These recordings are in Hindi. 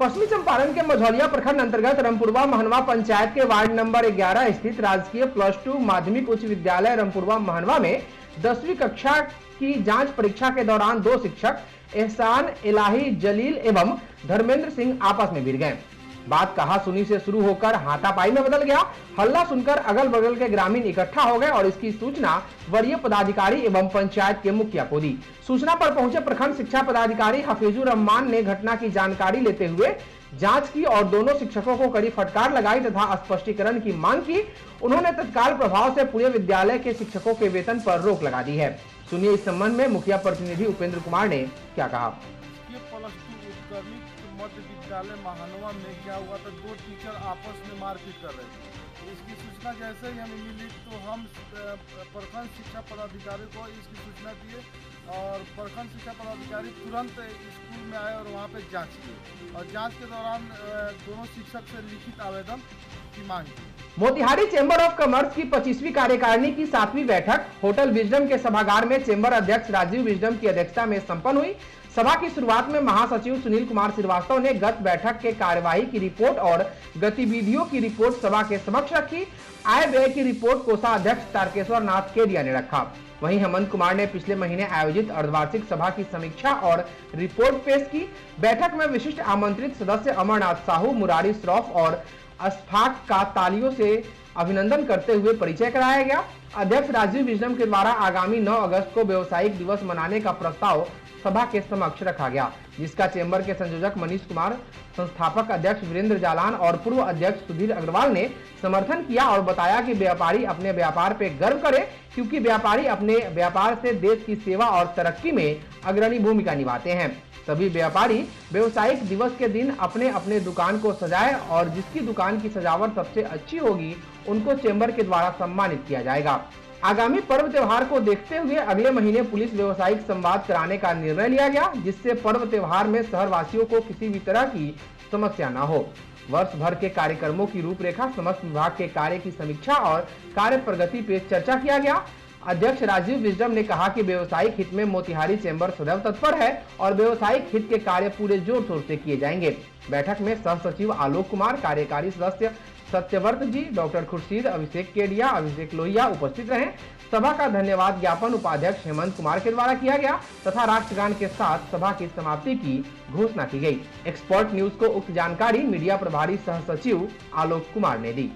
पश्चिमी चंपारण के मझौलिया प्रखंड अंतर्गत रामपुरवा महनवा पंचायत के वार्ड नंबर 11 स्थित राजकीय +2 माध्यमिक उच्च विद्यालय रामपुरवा महनवा में 10वीं कक्षा की जांच परीक्षा के दौरान दो शिक्षक एहसान इलाही जलील एवं धर्मेंद्र सिंह आपस में भिड़ गए। बात कहा सुनी से शुरू होकर हाथापाई में बदल गया। हल्ला सुनकर अगल बगल के ग्रामीण इकट्ठा हो गए और इसकी सूचना वरीय पदाधिकारी एवं पंचायत के मुखिया को दी। सूचना पर पहुंचे प्रखंड शिक्षा पदाधिकारी हफीजुर रहमान ने घटना की जानकारी लेते हुए जांच की और दोनों शिक्षकों को कड़ी फटकार लगाई तथा स्पष्टीकरण की मांग की। उन्होंने तत्काल प्रभाव से पूरे विद्यालय के शिक्षकों के वेतन पर रोक लगा दी है। सुनिए इस संबंध में मुखिया प्रतिनिधि उपेंद्र कुमार ने क्या कहा। मध्य विद्यालय महानवा में क्या हुआ था, दो टीचर आपस में मारपीट कर रहे थे। इसकी सूचना जैसे ही हमें मिली तो हम प्रखंड शिक्षा पदाधिकारी को इसकी सूचना दिए और प्रखंड शिक्षा पदाधिकारी तुरंत स्कूल में आए और वहाँ पे जांच की और जांच के दौरान दोनों शिक्षक से लिखित आवेदन की मांग की। मोतिहारी चेंबर ऑफ कॉमर्स की 25वीं कार्यकारिणी की 7वीं बैठक होटल विजडम के सभागार में चेंबर अध्यक्ष राजीव विजडम की अध्यक्षता में संपन्न हुई। सभा की शुरुआत में महासचिव सुनील कुमार श्रीवास्तव ने गत बैठक के कार्यवाही की रिपोर्ट और गतिविधियों की रिपोर्ट सभा के समक्ष रखी। आय व्यय की रिपोर्ट कोषाध्यक्ष तारकेश्वर नाथ केडिया ने रखा। वहीं हेमंत कुमार ने पिछले महीने आयोजित अर्धवार्षिक सभा की समीक्षा और रिपोर्ट पेश की। बैठक में विशिष्ट आमंत्रित सदस्य अमरनाथ साहू, मुरारी श्रॉफ और अशफाक का तालियों से अभिनंदन करते हुए परिचय कराया गया। अध्यक्ष राजीव विजडम के द्वारा आगामी 9 अगस्त को व्यावसायिक दिवस मनाने का प्रस्ताव सभा के समक्ष रखा गया, जिसका चेंबर के संयोजक मनीष कुमार, संस्थापक अध्यक्ष वीरेंद्र जालान और पूर्व अध्यक्ष सुधीर अग्रवाल ने समर्थन किया और बताया कि व्यापारी अपने व्यापार पे गर्व करे, क्योंकि व्यापारी अपने व्यापार से देश की सेवा और तरक्की में अग्रणी भूमिका निभाते हैं। सभी व्यापारी व्यावसायिक दिवस के दिन अपने अपने दुकान को सजाए और जिसकी दुकान की सजावट सबसे अच्छी होगी उनको चेंबर के द्वारा सम्मानित किया जाएगा। आगामी पर्व त्योहार को देखते हुए अगले महीने पुलिस व्यावसायिक संवाद कराने का निर्णय लिया गया, जिससे पर्व त्योहार में शहर वासियों को किसी भी तरह की समस्या न हो। वर्ष भर के कार्यक्रमों की रूपरेखा, समस्त विभाग के कार्य की समीक्षा और कार्य प्रगति पे चर्चा किया गया। अध्यक्ष राजीव विजडम ने कहा कि व्यवसायिक हित में मोतिहारी चेंबर सदैव तत्पर है और व्यवसायिक हित के कार्य पूरे जोर शोर से किए जाएंगे। बैठक में सह सचिव आलोक कुमार, कार्यकारी सदस्य सत्यव्रत जी, डॉक्टर खुर्शीद, अभिषेक केडिया, अभिषेक लोहिया उपस्थित रहे। सभा का धन्यवाद ज्ञापन उपाध्यक्ष हेमंत कुमार के द्वारा किया गया तथा राष्ट्रगान के साथ सभा की समाप्ति की घोषणा की गई। एक्सपर्ट न्यूज को उक्त जानकारी मीडिया प्रभारी सह सचिव आलोक कुमार ने दी।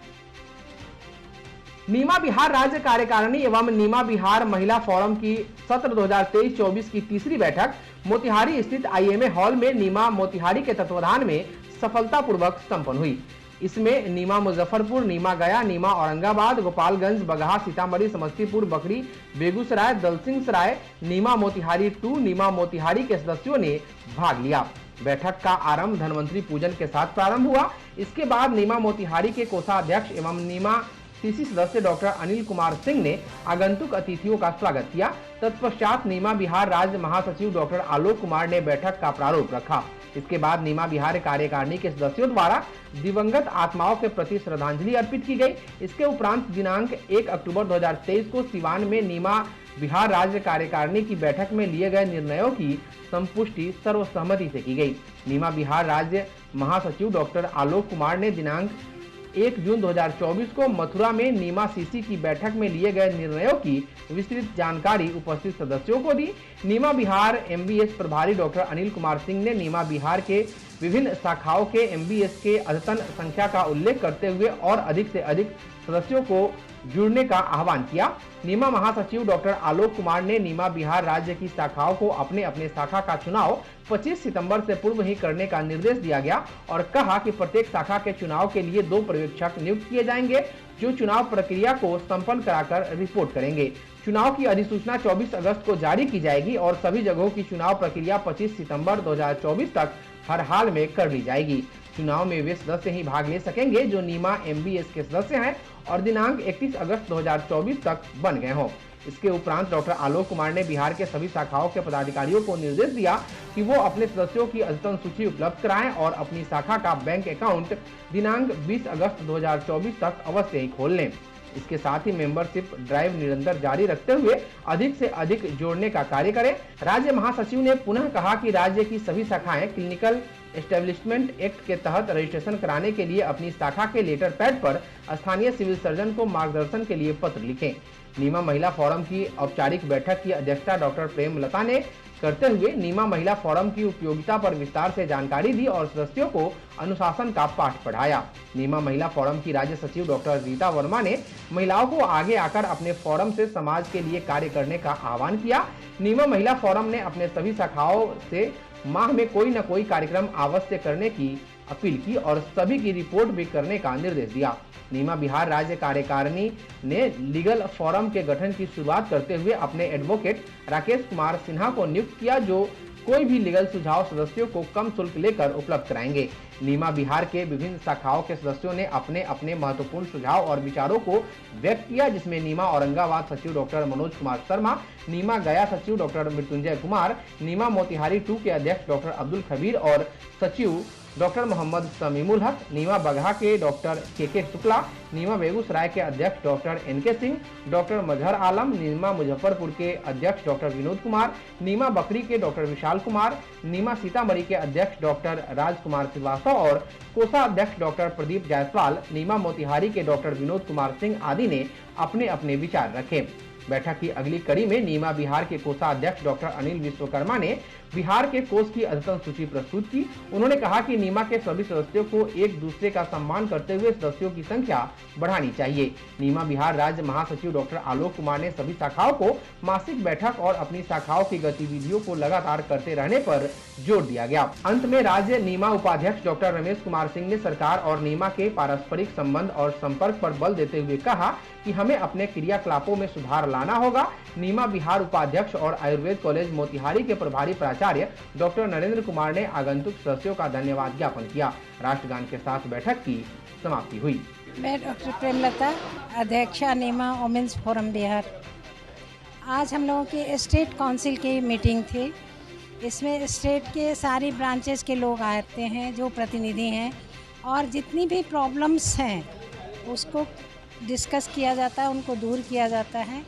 नीमा बिहार राज्य कार्यकारिणी एवं नीमा बिहार महिला फोरम की सत्र 2023-24 की तीसरी बैठक मोतिहारी स्थित IMA हॉल में नीमा मोतिहारी के तत्वाधान में सफलतापूर्वक संपन्न हुई। इसमें नीमा मुजफ्फरपुर, नीमा गया, नीमा औरंगाबाद, गोपालगंज, बगहा, सीतामढ़ी, समस्तीपुर, बकरी, बेगूसराय, दलसिंह सराय, नीमा मोतिहारी 2, नीमा मोतिहारी के सदस्यों ने भाग लिया। बैठक का आरंभ धनवंतरी पूजन के साथ प्रारंभ हुआ। इसके बाद नीमा मोतिहारी के कोषाध्यक्ष एवं नीमा CC सदस्य डॉक्टर अनिल कुमार सिंह ने आगंतुक अतिथियों का स्वागत किया। तत्पश्चात नीमा बिहार राज्य महासचिव डॉक्टर आलोक कुमार ने बैठक का प्रारूप रखा। इसके बाद नीमा बिहार कार्यकारिणी के सदस्यों द्वारा दिवंगत आत्माओं के प्रति श्रद्धांजलि अर्पित की गई। इसके उपरांत दिनांक 1 अक्टूबर 2023 को सिवान में नीमा बिहार राज्य कार्यकारिणी की बैठक में लिए गए निर्णयों की संपुष्टि सर्वसम्मति से की गई। नीमा बिहार राज्य महासचिव डॉक्टर आलोक कुमार ने दिनांक 1 जून 2024 को मथुरा में नीमा CC की बैठक में लिए गए निर्णयों की विस्तृत जानकारी उपस्थित सदस्यों को दी। नीमा बिहार MBS प्रभारी डॉक्टर अनिल कुमार सिंह ने नीमा बिहार के विभिन्न शाखाओं के MBS के अद्यतन संख्या का उल्लेख करते हुए और अधिक से अधिक सदस्यों को जुड़ने का आह्वान किया। नीमा महासचिव डॉक्टर आलोक कुमार ने नीमा बिहार राज्य की शाखाओं को अपने अपने शाखा का चुनाव 25 सितंबर से पूर्व ही करने का निर्देश दिया गया और कहा कि प्रत्येक शाखा के चुनाव के लिए 2 पर्यवेक्षक नियुक्त किए जाएंगे, जो चुनाव प्रक्रिया को संपन्न कराकर रिपोर्ट करेंगे। चुनाव की अधिसूचना 24 अगस्त को जारी की जाएगी और सभी जगहों की चुनाव प्रक्रिया 25 सितंबर 2024 तक हर हाल में कर ली जाएगी। चुनाव में वे सदस्य ही भाग ले सकेंगे जो नीमा MBS के सदस्य हैं और दिनांक 31 अगस्त 2024 तक बन गए हों। इसके उपरांत डॉक्टर आलोक कुमार ने बिहार के सभी शाखाओं के पदाधिकारियों को निर्देश दिया कि वो अपने सदस्यों की अद्यतन सूची उपलब्ध कराएं और अपनी शाखा का बैंक अकाउंट दिनांक 20 अगस्त 2024 तक अवश्य ही खोल लें। इसके साथ ही मेंबरशिप ड्राइव निरंतर जारी रखते हुए अधिक से अधिक जोड़ने का कार्य करें। राज्य महासचिव ने पुनः कहा कि राज्य की सभी शाखाएं क्लिनिकल एस्टेब्लिशमेंट एक्ट के तहत रजिस्ट्रेशन कराने के लिए अपनी शाखा के लेटर पैड पर स्थानीय सिविल सर्जन को मार्गदर्शन के लिए पत्र लिखें। नीमा महिला फोरम की औपचारिक बैठक की अध्यक्षता डॉक्टर प्रेमलता ने करते हुए नीमा महिला फोरम की उपयोगिता पर विस्तार से जानकारी दी और सदस्यों को अनुशासन का पाठ पढ़ाया। नीमा महिला फोरम की राज्य सचिव डॉक्टर रीता वर्मा ने महिलाओं को आगे आकर अपने फोरम से समाज के लिए कार्य करने का आह्वान किया। नीमा महिला फोरम ने अपने सभी शाखाओं से माह में कोई न कोई कार्यक्रम अवश्य करने की अपील की और सभी की रिपोर्ट भी करने का निर्देश दिया। नीमा बिहार राज्य कार्यकारिणी ने लीगल फोरम के गठन की शुरुआत करते हुए अपने एडवोकेट राकेश कुमार सिन्हा को नियुक्त किया, जो कोई भी लीगल सुझाव सदस्यों को कम शुल्क लेकर उपलब्ध कराएंगे। नीमा बिहार के विभिन्न शाखाओं के सदस्यों ने अपने अपने महत्वपूर्ण सुझाव और विचारों को व्यक्त किया, जिसमें नीमा औरंगाबाद सचिव डॉक्टर मनोज कुमार शर्मा, नीमा गया सचिव डॉक्टर मृत्युंजय कुमार, नीमा मोतिहारी 2 के अध्यक्ष डॉक्टर अब्दुल खबीर और सचिव डॉक्टर मोहम्मद समीमुल हक, नीमा बगहा के डॉक्टर के शुक्ला, नीमा बेगूसराय के अध्यक्ष डॉक्टर NK सिंह, डॉक्टर मजहर आलम, नीमा मुजफ्फरपुर के अध्यक्ष डॉक्टर विनोद कुमार, नीमा बकरी के डॉक्टर विशाल कुमार, नीमा सीतामढ़ी के अध्यक्ष डॉक्टर राजकुमार श्रीवास्तव और कोषा अध्यक्ष डॉक्टर प्रदीप जायसवाल, नीमा मोतिहारी के डॉक्टर विनोद कुमार सिंह आदि ने अपने अपने विचार रखे। बैठक की अगली कड़ी में नीमा बिहार के कोषाध्यक्ष डॉक्टर अनिल विश्वकर्मा ने बिहार के कोष की अद्यतन सूची प्रस्तुत की। उन्होंने कहा कि नीमा के सभी सदस्यों को एक दूसरे का सम्मान करते हुए सदस्यों की संख्या बढ़ानी चाहिए। नीमा बिहार राज्य महासचिव डॉक्टर आलोक कुमार ने सभी शाखाओं को मासिक बैठक और अपनी शाखाओं की गतिविधियों को लगातार करते रहने पर जोर दिया गया। अंत में राज्य नीमा उपाध्यक्ष डॉक्टर रमेश कुमार सिंह ने सरकार और नीमा के पारस्परिक संबंध और संपर्क पर बल देते हुए कहा कि हमें अपने क्रियाकलापों में सुधार लाना होगा। नीमा बिहार उपाध्यक्ष और आयुर्वेद कॉलेज मोतिहारी के प्रभारी प्राचार्य डॉक्टर नरेंद्र कुमार ने आगंतुक सदस्यों का धन्यवाद ज्ञापन किया। राष्ट्रगान के साथ बैठक की समाप्ति हुई। मैं डॉक्टर प्रेमलता, अध्यक्षा नीमा वुमेन्स फोरम बिहार। आज हम लोगों की स्टेट काउंसिल की मीटिंग थी। इसमें स्टेट के सारी ब्रांचेस के लोग आते हैं जो प्रतिनिधि हैं, और जितनी भी प्रॉब्लम्स हैं उसको डिस्कस किया जाता है, उनको दूर किया जाता है।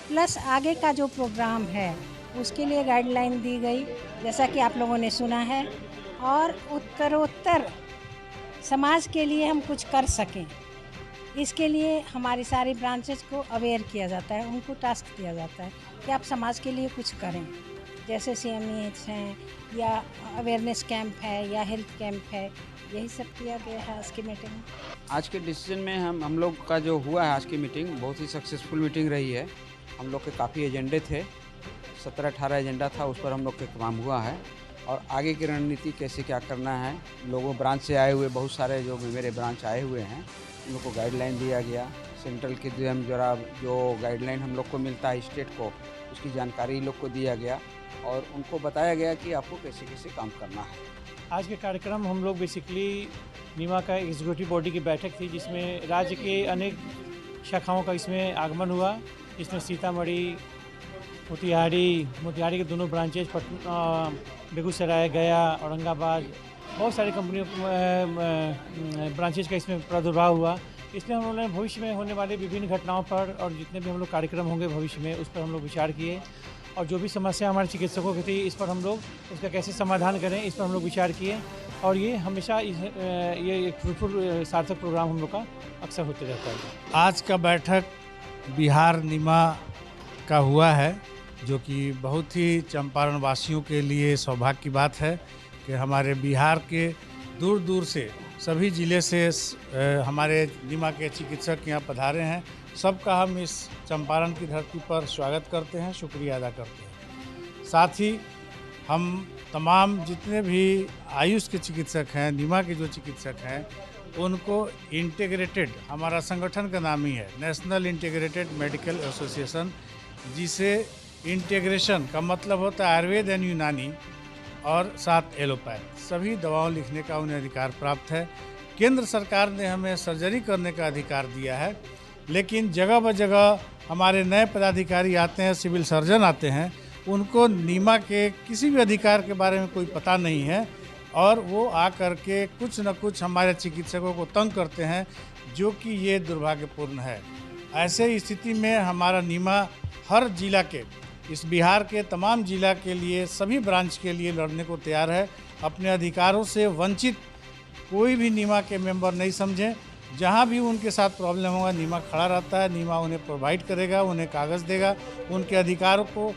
प्लस आगे का जो प्रोग्राम है उसके लिए गाइडलाइन दी गई, जैसा कि आप लोगों ने सुना है, और उत्तरोत्तर समाज के लिए हम कुछ कर सकें, इसके लिए हमारी सारी ब्रांचेस को अवेयर किया जाता है। उनको टास्क दिया जाता है कि आप समाज के लिए कुछ करें, जैसे CMEH हैं या अवेयरनेस कैंप है या हेल्थ कैंप है। यही सब किया गया है आज की मीटिंग में। आज के डिसीजन में हम लोग का जो हुआ है आज की मीटिंग बहुत ही सक्सेसफुल मीटिंग रही है। हम लोग के काफ़ी एजेंडे थे, 17-18 एजेंडा था, उस पर हम लोग के काम हुआ है। और आगे की रणनीति कैसे क्या करना है, लोगों ब्रांच से आए हुए बहुत सारे जो मेरे ब्रांच आए हुए हैं उन लोग को गाइडलाइन दिया गया। सेंट्रल के जो गाइडलाइन हम लोग को मिलता है स्टेट को, उसकी जानकारी लोग को दिया गया और उनको बताया गया कि आपको कैसे कैसे काम करना है। आज के कार्यक्रम हम लोग बेसिकली नीमा का एग्जीक्यूटिव बॉडी की बैठक थी, जिसमें राज्य के अनेक शाखाओं का इसमें आगमन हुआ। इसमें सीतामढ़ी, मोतिहारी के दोनों ब्रांचेज, बेगूसराय, गया, औरंगाबाद, बहुत सारी कंपनियों ब्रांचेज का इसमें प्रादुर्भाव हुआ। इसमें हम लोगों ने भविष्य में होने वाले विभिन्न घटनाओं पर और जितने भी हम लोग कार्यक्रम होंगे भविष्य में, उस पर हम लोग विचार किए। और जो भी समस्या हमारे चिकित्सकों की थी, इस पर हम लोग उसका कैसे समाधान करें, इस पर हम लोग विचार किए। और ये हमेशा ये एक फ्रूटफुल सार्थक प्रोग्राम हम लोग का अक्सर होते रहता है। आज का बैठक बिहार नीमा का हुआ है, जो कि बहुत ही चंपारण वासियों के लिए सौभाग्य की बात है कि हमारे बिहार के दूर दूर से सभी ज़िले से हमारे नीमा के चिकित्सक यहाँ पधारे हैं। सबका हम इस चंपारण की धरती पर स्वागत करते हैं, शुक्रिया अदा करते हैं। साथ ही हम तमाम जितने भी आयुष के चिकित्सक हैं, नीमा के जो चिकित्सक हैं, उनको इंटीग्रेटेड, हमारा संगठन का नाम ही है नेशनल इंटीग्रेटेड मेडिकल एसोसिएशन, जिसे इंटीग्रेशन का मतलब होता है आयुर्वेद एंड यूनानी और साथ एलोपैथ, सभी दवाओं लिखने का उन्हें अधिकार प्राप्त है। केंद्र सरकार ने हमें सर्जरी करने का अधिकार दिया है, लेकिन जगह ब जगह हमारे नए पदाधिकारी आते हैं, सिविल सर्जन आते हैं, उनको नीमा के किसी भी अधिकार के बारे में कोई पता नहीं है और वो आ कर के कुछ न कुछ हमारे चिकित्सकों को तंग करते हैं, जो कि ये दुर्भाग्यपूर्ण है। ऐसे स्थिति में हमारा नीमा हर जिला के इस बिहार के तमाम जिला के लिए, सभी ब्रांच के लिए लड़ने को तैयार है। अपने अधिकारों से वंचित कोई भी नीमा के मेंबर नहीं समझें। जहां भी उनके साथ प्रॉब्लम होगा नीमा खड़ा रहता है, नीमा उन्हें प्रोवाइड करेगा, उन्हें कागज़ देगा। उनके अधिकारों को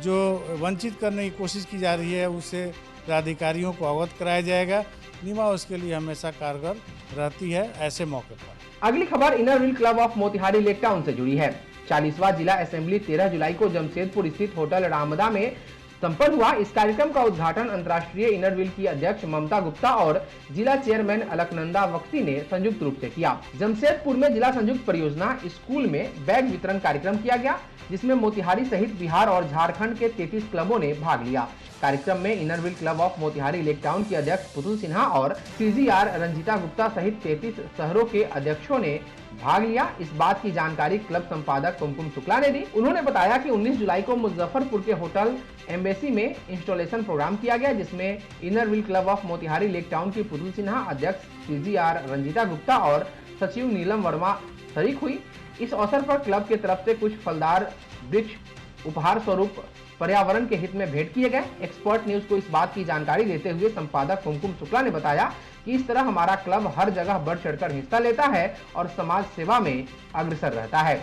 जो वंचित करने की कोशिश की जा रही है उससे प्राधिकारियों को अवगत कराया जाएगा। नीमा उसके लिए हमेशा कारगर रहती है ऐसे मौके पर। अगली खबर inner wheel club of Motihari lake town से जुड़ी है। 40वां जिला असेंबली 13 जुलाई को जमशेदपुर स्थित होटल रामदा में संपन्न हुआ। इस कार्यक्रम का उद्घाटन अंतर्राष्ट्रीय इनर व्हील की अध्यक्ष ममता गुप्ता और जिला चेयरमैन अलकनंदा वक्सी ने संयुक्त रूप से किया। जमशेदपुर में जिला संयुक्त परियोजना स्कूल में बैग वितरण कार्यक्रम किया गया, जिसमें मोतिहारी सहित बिहार और झारखंड के 33 क्लबों ने भाग लिया। कार्यक्रम में inner wheel club of Motihari lake town की अध्यक्ष पुतुल सिन्हा और CGR रंजिता गुप्ता सहित 33 शहरों के अध्यक्षों ने भाग लिया। इस बात की जानकारी क्लब संपादक कुमकुम शुक्ला ने दी। उन्होंने बताया कि 19 जुलाई को मुजफ्फरपुर के होटल एम्बेसी में इंस्टॉलेशन प्रोग्राम किया गया, जिसमें inner wheel club of Motihari lake town की पुतुल सिन्हा, अध्यक्ष CGR रंजिता गुप्ता और सचिव नीलम वर्मा शरीक हुई। इस अवसर पर क्लब की तरफ से कुछ फलदार वृक्ष उपहार स्वरूप पर्यावरण के हित में भेंट किए गए। एक्सपर्ट न्यूज को इस बात की जानकारी देते हुए संपादक कुमकुम शुक्ला ने बताया कि इस तरह हमारा क्लब हर जगह बढ़ चढ़कर हिस्सा लेता है और समाज सेवा में अग्रसर रहता है।